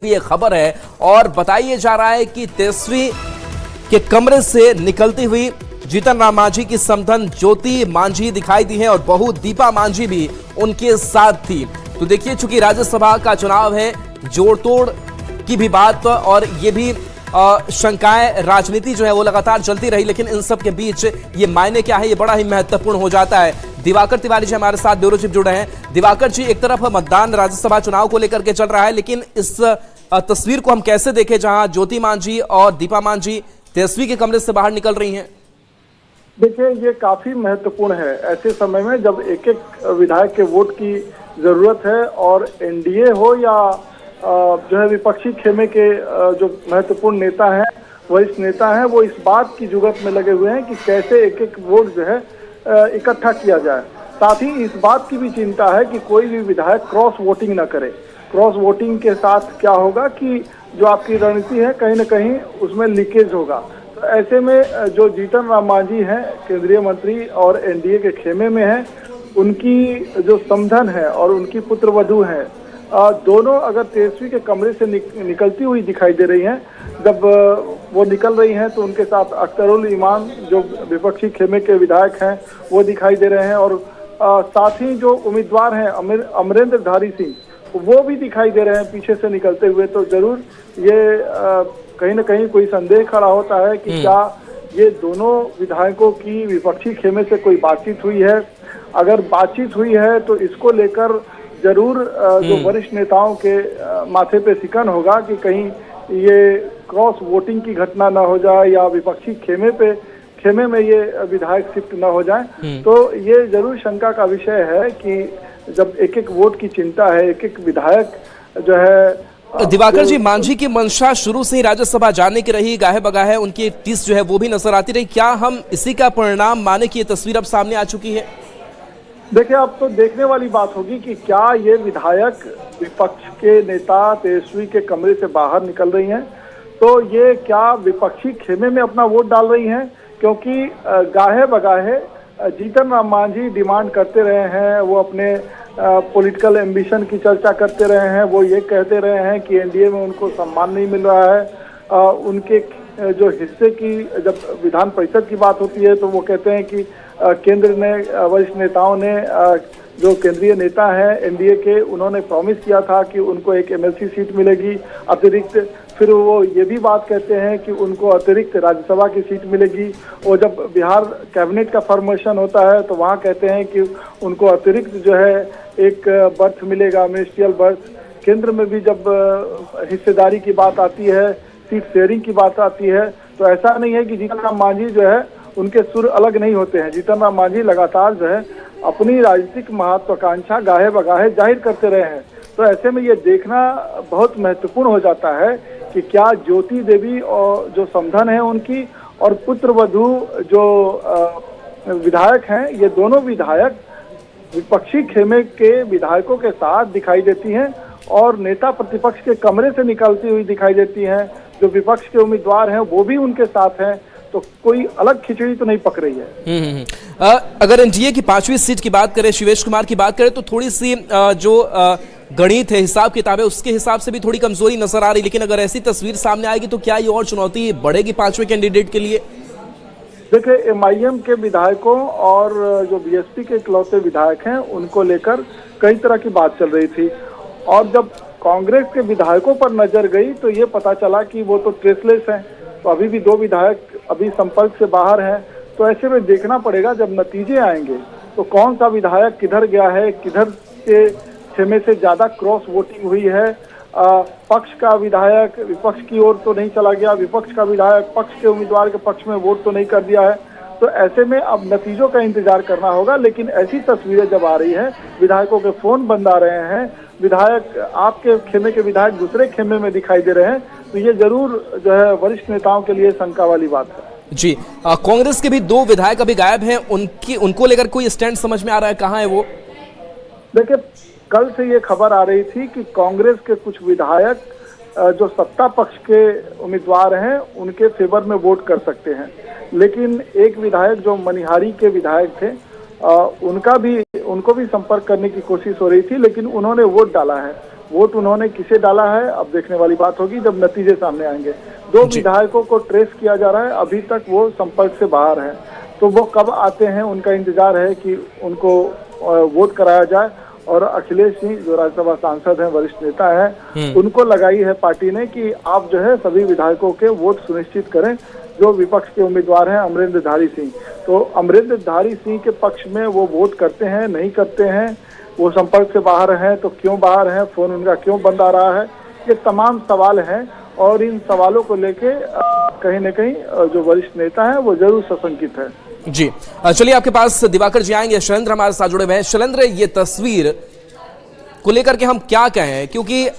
ये खबर है और बताइए जा रहा है कि तेजस्वी के कमरे से निकलती हुई जीतन राम मांझी की समधन ज्योति मांझी दिखाई दी है और बहू दीपा मांझी भी उनके साथ थी। तो देखिए, चूंकि राज्यसभा का चुनाव है, जोड़ तोड़ की भी बात और ये भी शंकाएं, राजनीति जो है वो लगातार चलती रही, लेकिन इन सब के बीच ये मायने क्या है, ये बड़ा ही महत्वपूर्ण हो जाता है। दिवाकर तिवारी जी हमारे साथ ब्यूरो चीफ जुड़े हैं। दिवाकर जी, एक तरफ मतदान राज्यसभा चुनाव को लेकर के चल रहा है, लेकिन इस तस्वीर को हम कैसे देखें जहां ज्योति मांझी और दीपा मांझी तेजस्वी के कमरे से बाहर निकल रही हैं? देखिए, ये काफी महत्वपूर्ण है ऐसे समय में जब एक एक विधायक के वोट की जरूरत है और एनडीए हो या जो है विपक्षी खेमे के जो महत्वपूर्ण नेता हैं, वरिष्ठ नेता हैं, वो इस बात की जुगत में लगे हुए हैं कि कैसे एक एक वोट जो है इकट्ठा किया जाए। साथ ही इस बात की भी चिंता है कि कोई भी विधायक क्रॉस वोटिंग न करे। क्रॉस वोटिंग के साथ क्या होगा कि जो आपकी रणनीति है कहीं न कहीं उसमें लीकेज होगा। तो ऐसे में जो जीतन राम मांझी हैं, केंद्रीय मंत्री और एनडीए के खेमे में हैं, उनकी जो समधन है और उनकी पुत्रवधू हैं, दोनों अगर तेजस्वी के कमरे से निकलती हुई दिखाई दे रही हैं। जब वो निकल रही हैं तो उनके साथ अख्तरुल ईमान जो विपक्षी खेमे के विधायक हैं वो दिखाई दे रहे हैं और साथ ही जो उम्मीदवार हैं अमरेंद्र धारी सिंह, वो भी दिखाई दे रहे हैं पीछे से निकलते हुए। तो जरूर ये कहीं न कहीं कोई संदेह खड़ा होता है कि क्या ये दोनों विधायकों की विपक्षी खेमे से कोई बातचीत हुई है। अगर बातचीत हुई है तो इसको लेकर जरूर जो वरिष्ठ नेताओं के माथे पे सिकन होगा कि कहीं ये क्रॉस वोटिंग की घटना न हो जाए या विपक्षी खेमे में ये विधायक शिफ्ट न हो जाए। तो ये जरूर शंका का विषय है कि जब एक एक वोट की चिंता है, एक एक विधायक जो है। दिवाकर जी, मांझी की मंशा शुरू से ही राज्यसभा जाने की रही, गाहे बगाहे उनकी टिस जो है वो भी नजर आती रही। क्या हम इसी का परिणाम माने कि ये तस्वीर अब सामने आ चुकी है? देखिए, अब तो देखने वाली बात होगी कि क्या ये विधायक विपक्ष के नेता तेजस्वी के कमरे से बाहर निकल रही हैं, तो ये क्या विपक्षी खेमे में अपना वोट डाल रही हैं। क्योंकि गाहे बगाहे जीतन राम मांझी डिमांड करते रहे हैं, वो अपने पॉलिटिकल एम्बिशन की चर्चा करते रहे हैं, वो ये कहते रहे हैं कि एनडीए में उनको सम्मान नहीं मिल रहा है। उनके जो हिस्से की जब विधान परिषद की बात होती है तो वो कहते हैं कि केंद्र ने, वरिष्ठ नेताओं ने, जो केंद्रीय नेता हैं एनडीए के, उन्होंने प्रॉमिस किया था कि उनको एक एमएलसी सीट मिलेगी अतिरिक्त। फिर वो ये भी बात कहते हैं कि उनको अतिरिक्त राज्यसभा की सीट मिलेगी। और जब बिहार कैबिनेट का फॉर्मेशन होता है तो वहाँ कहते हैं कि उनको अतिरिक्त जो है एक बर्थ मिलेगा, मिनिस्ट्रियल बर्थ। केंद्र में भी जब हिस्सेदारी की बात आती है, सीट शेयरिंग की बात आती है, तो ऐसा नहीं है कि जीतन राम मांझी जो है उनके सुर अलग नहीं होते हैं। जीतन राम मांझी लगातार जो है अपनी राजनीतिक महत्वाकांक्षा गाहे बगाहे जाहिर करते रहे हैं। तो ऐसे में ये देखना बहुत महत्वपूर्ण हो जाता है कि क्या ज्योति देवी और जो समधन है उनकी और पुत्रवधू जो विधायक हैं, ये दोनों विधायक विपक्षी खेमे के विधायकों के साथ दिखाई देती हैं और नेता प्रतिपक्ष के कमरे से निकलती हुई दिखाई देती हैं। जो विपक्ष के उम्मीदवार हैं वो भी उनके साथ हैं। तो कोई अलग खिचड़ी तो नहीं पक रही है। अगर एनडीए की 5वीं सीट की बात करें, शिवेश कुमार की बात करें, तो थोड़ी सी जो गणित है, हिसाब किताब है, उसके हिसाब से भी थोड़ी कमजोरी नजर आ रही। लेकिन अगर ऐसी तस्वीर सामने आएगी तो क्या ये और चुनौती बढ़ेगी 5वें कैंडिडेट के लिए? देखिए, एमआईएम के विधायकों और जो बीएसपी के इकलौते विधायक हैं उनको लेकर कई तरह की बात चल रही थी और जब कांग्रेस के विधायकों पर नजर गई तो ये पता चला कि वो तो ट्रेसलेस हैं। तो अभी भी 2 विधायक अभी संपर्क से बाहर हैं। तो ऐसे में देखना पड़ेगा जब नतीजे आएंगे तो कौन सा विधायक किधर गया है, किधर के खेमे से ज्यादा क्रॉस वोटिंग हुई है। पक्ष का विधायक विपक्ष की ओर तो नहीं चला गया, विपक्ष का विधायक पक्ष के उम्मीदवार के पक्ष में वोट तो नहीं कर दिया है। तो ऐसे में अब नतीजों का इंतजार करना होगा। लेकिन ऐसी तस्वीरें जब आ रही है, विधायकों के फोन बंद आ रहे हैं, विधायक आपके खेमे के विधायक दूसरे खेमे में दिखाई दे रहे हैं, तो ये जरूर जो है वरिष्ठ नेताओं के लिए शंका वाली बात है। जी, कांग्रेस के भी 2 विधायक अभी गायब हैं, उनको लेकर कोई स्टैंड समझ में आ रहा है, कहाँ है वो? देखिए, कल से ये खबर आ रही थी कि कांग्रेस के कुछ विधायक जो सत्ता पक्ष के उम्मीदवार हैं उनके फेवर में वोट कर सकते हैं। लेकिन एक विधायक जो मनिहारी के विधायक थे, उनको भी संपर्क करने की कोशिश हो रही थी, लेकिन उन्होंने वोट डाला है। वोट उन्होंने किसे डाला है अब देखने वाली बात होगी जब नतीजे सामने आएंगे। 2 विधायकों को ट्रेस किया जा रहा है, अभी तक वो संपर्क से बाहर हैं, तो वो कब आते हैं उनका इंतजार है कि उनको वोट कराया जाए। और अखिलेश सिंह जो राज्यसभा सांसद हैं, वरिष्ठ नेता हैं, उनको लगाई है पार्टी ने कि आप जो है सभी विधायकों के वोट सुनिश्चित करें। जो विपक्ष के उम्मीदवार हैं अमरेंद्रधारी सिंह, तो अमरेंद्रधारी सिंह के पक्ष में वो वोट करते हैं नहीं करते हैं, वो संपर्क से बाहर हैं तो क्यों बाहर हैं, फोन उनका क्यों बंद आ रहा है, ये तमाम सवाल हैं। और इन सवालों को लेके कहीं न कहीं जो वरिष्ठ नेता है वो जरूर सशंकित है। जी चलिए आपके पास दिवाकर जी आएंगे। शैलेंद्र हमारे साथ जुड़े हुए हैं। शैलेंद्र, ये तस्वीर को लेकर के हम क्या कहें, क्योंकि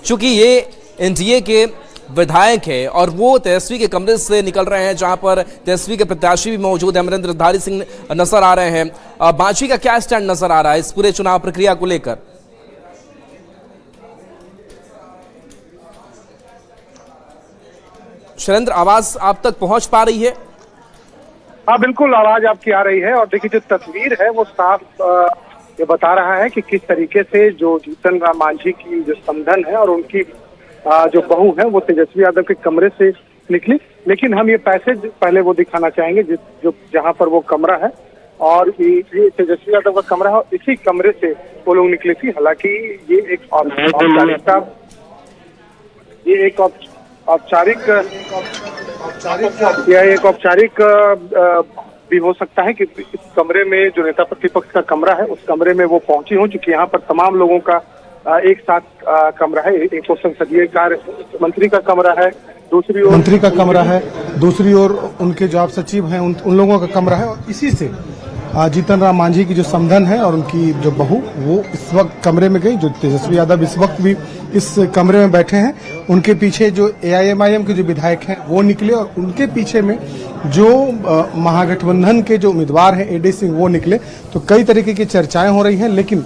चूंकि ये एनडीए के विधायक है और वो तेजस्वी के कमरे से निकल रहे हैं, जहां पर तेजस्वी के प्रत्याशी भी मौजूद है, अमरेंद्रधारी सिंह नजर आ रहे हैं। मांझी का क्या स्टैंड नजर आ रहा है इस पूरे चुनाव प्रक्रिया को लेकर? शैलेंद्र, आवाज आप तक पहुंच पा रही है? हाँ बिल्कुल, आवाज आपकी आ रही है। और देखिए जो तस्वीर है वो साफ ये बता रहा है कि किस तरीके से जो जीतन राम मांझी की जो समधन है और उनकी जो बहू है वो तेजस्वी यादव के कमरे से निकली। लेकिन हम ये पैसेज पहले वो दिखाना चाहेंगे जो जहाँ पर वो कमरा है, और ये तेजस्वी यादव का कमरा है और इसी कमरे से वो लोग निकले थी। हालांकि ये एक औपचारिक भी हो सकता है कि इस कमरे में जो नेता प्रतिपक्ष का कमरा है उस कमरे में वो पहुंची हो, चूंकि यहाँ पर तमाम लोगों का एक साथ कमरा है। एक तो संसदीय कार्य मंत्री का कमरा है, दूसरी ओर मंत्री का कमरा है, दूसरी ओर उनके जो आप सचिव हैं उन लोगों का कमरा है, और इसी से जीतन राम मांझी की जो समधन है और उनकी जो बहू वो इस वक्त कमरे में गई। जो तेजस्वी यादव इस वक्त भी इस कमरे में बैठे हैं। उनके पीछे जो AIMIM के जो विधायक हैं वो निकले, और उनके पीछे में जो महागठबंधन के जो उम्मीदवार हैं AD सिंह वो निकले। तो कई तरीके की चर्चाएं हो रही हैं, लेकिन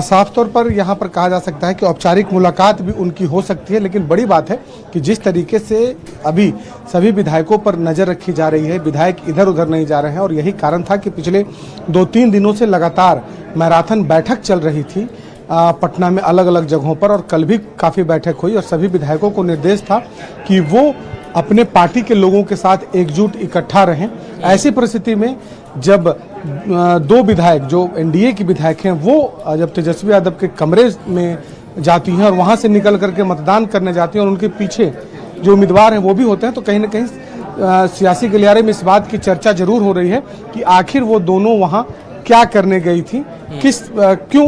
साफ तौर पर यहाँ पर कहा जा सकता है कि औपचारिक मुलाकात भी उनकी हो सकती है। लेकिन बड़ी बात है कि जिस तरीके से अभी सभी विधायकों पर नजर रखी जा रही है, विधायक इधर उधर नहीं जा रहे हैं, और यही कारण था कि पिछले 2-3 दिनों से लगातार मैराथन बैठक चल रही थी पटना में अलग अलग जगहों पर, और कल भी काफ़ी बैठक हुई और सभी विधायकों को निर्देश था कि वो अपने पार्टी के लोगों के साथ एकजुट इकट्ठा रहें। ऐसी परिस्थिति में जब 2 विधायक जो NDA के विधायक हैं वो जब तेजस्वी यादव के कमरे में जाती हैं और वहां से निकल करके मतदान करने जाती हैं और उनके पीछे जो उम्मीदवार हैं वो भी होते हैं, तो कहीं ना कहीं सियासी गलियारे में इस बात की चर्चा जरूर हो रही है कि आखिर वो दोनों वहां क्या करने गई थी, क्यों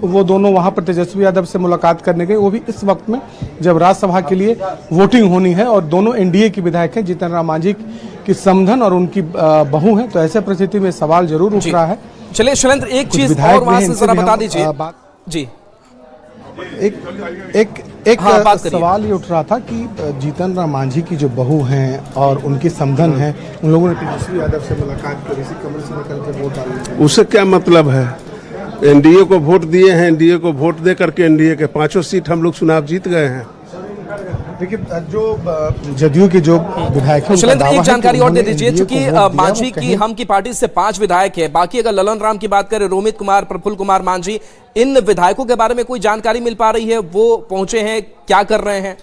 वो दोनों वहां पर तेजस्वी यादव से मुलाकात करने गए, वो भी इस वक्त में जब राज्यसभा के लिए वोटिंग होनी है और दोनों NDA के विधायक हैं, जीतन राम मांझी की समधन और उनकी बहू हैं। तो ऐसे परिस्थिति में सवाल जरूर उठ रहा है। चलिए शैलेंद्र, एक चीज और वहां से जरा बता दीजिए जी। एक सवाल ये उठ रहा था कि जीतन राम मांझी की जो बहू हैं और उनकी समधन है, उन लोगों ने तेजस्वी यादव से मुलाकात कर इसी कमरे से निकल के वोट डाले। उससे क्या मतलब है? NDA को वोट दिए हैं, NDA को वोट दे करके NDA के 5 सीट हम लोग चुनाव जीत गए हैं। देखिए जो जदयू के जो विधायक हैं, शैलेंद्र एक जानकारी और दे दीजिए, क्योंकि मांझी की हम की पार्टी से 5 विधायक है, बाकी अगर ललन राम की बात करें, रोमित कुमार, प्रफुल्ल कुमार मांझी, इन विधायकों के बारे में कोई जानकारी मिल पा रही है? वो पहुंचे हैं, क्या कर रहे हैं?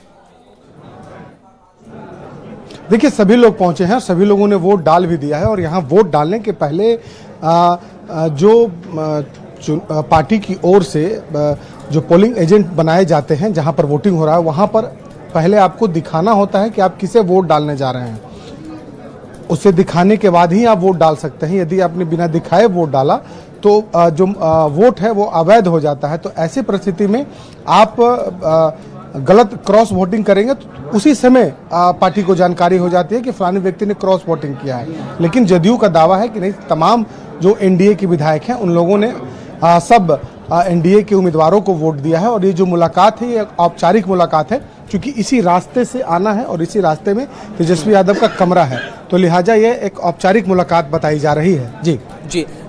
देखिए सभी लोग पहुंचे हैं, सभी लोगों ने वोट डाल भी दिया है, और यहाँ वोट डालने के पहले जो पार्टी की ओर से जो पोलिंग एजेंट बनाए जाते हैं जहां पर वोटिंग हो रहा है, वहां पर पहले आपको दिखाना होता है कि आप किसे वोट डालने जा रहे हैं। उसे दिखाने के बाद ही आप वोट डाल सकते हैं। यदि आपने बिना दिखाए वोट डाला तो जो वोट है वो अवैध हो जाता है। तो ऐसी परिस्थिति में आप गलत क्रॉस वोटिंग करेंगे तो उसी समय पार्टी को जानकारी हो जाती है कि फलाने व्यक्ति ने क्रॉस वोटिंग किया है। लेकिन जदयू का दावा है कि नहीं, तमाम जो NDA के विधायक हैं उन लोगों ने सब NDA के उम्मीदवारों को वोट दिया है। और ये जो मुलाकात है ये औपचारिक मुलाकात है, क्योंकि इसी रास्ते से आना है और इसी रास्ते में तेजस्वी यादव का कमरा है, तो लिहाजा ये एक औपचारिक मुलाकात बताई जा रही है। जी,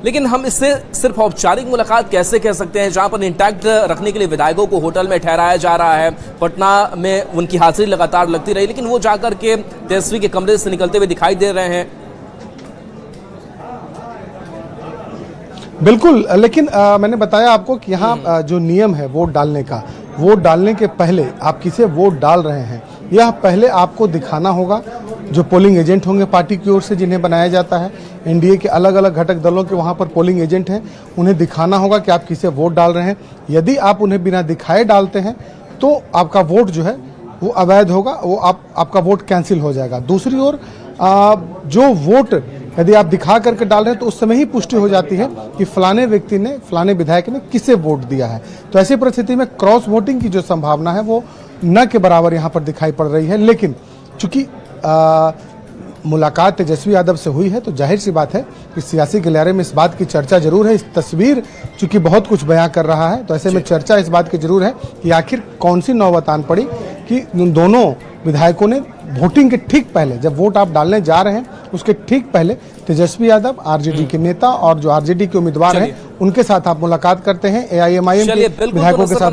लेकिन हम इससे सिर्फ औपचारिक मुलाकात कैसे कह सकते हैं, जहां पर इंटैक्ट रखने के लिए विधायकों को होटल में ठहराया जा रहा है, पटना में उनकी हाजिरी लगातार लगती रही, लेकिन वो जाकर के तेजस्वी के कमरे से निकलते हुए दिखाई दे रहे हैं। बिल्कुल, लेकिन मैंने बताया आपको कि यहाँ जो नियम है वोट डालने का, वोट डालने के पहले आप किसे वोट डाल रहे हैं यह पहले आपको दिखाना होगा। जो पोलिंग एजेंट होंगे पार्टी की ओर से जिन्हें बनाया जाता है, एनडीए के अलग अलग घटक दलों के वहाँ पर पोलिंग एजेंट हैं, उन्हें दिखाना होगा कि आप किसे वोट डाल रहे हैं। यदि आप उन्हें बिना दिखाए डालते हैं तो आपका वोट जो है वो अवैध होगा, वो आपका वोट कैंसिल हो जाएगा। दूसरी ओर जो वोट यदि आप दिखा करके डाल रहे हैं तो उस समय ही पुष्टि हो जाती है कि फलाने व्यक्ति ने, फलाने विधायक ने किसे वोट दिया है। तो ऐसी परिस्थिति में क्रॉस वोटिंग की जो संभावना है वो न के बराबर यहाँ पर दिखाई पड़ रही है। लेकिन चूंकि मुलाकात तेजस्वी यादव से हुई है तो जाहिर सी बात है कि सियासी गलियारे में इस बात की चर्चा जरूर है। इस तस्वीर चूंकि बहुत कुछ बयां कर रहा है तो ऐसे में चर्चा इस बात की जरूर है कि आखिर कौन सी नौबत आन पड़ी कि उन दोनों विधायकों ने वोटिंग के ठीक पहले, जब वोट आप डालने जा रहे हैं उसके ठीक पहले तेजस्वी यादव आरजेडी के नेता और जो आरजेडी के उम्मीदवार हैं उनके साथ आप मुलाकात करते हैं, एआईएमआईएम के विधायकों के साथ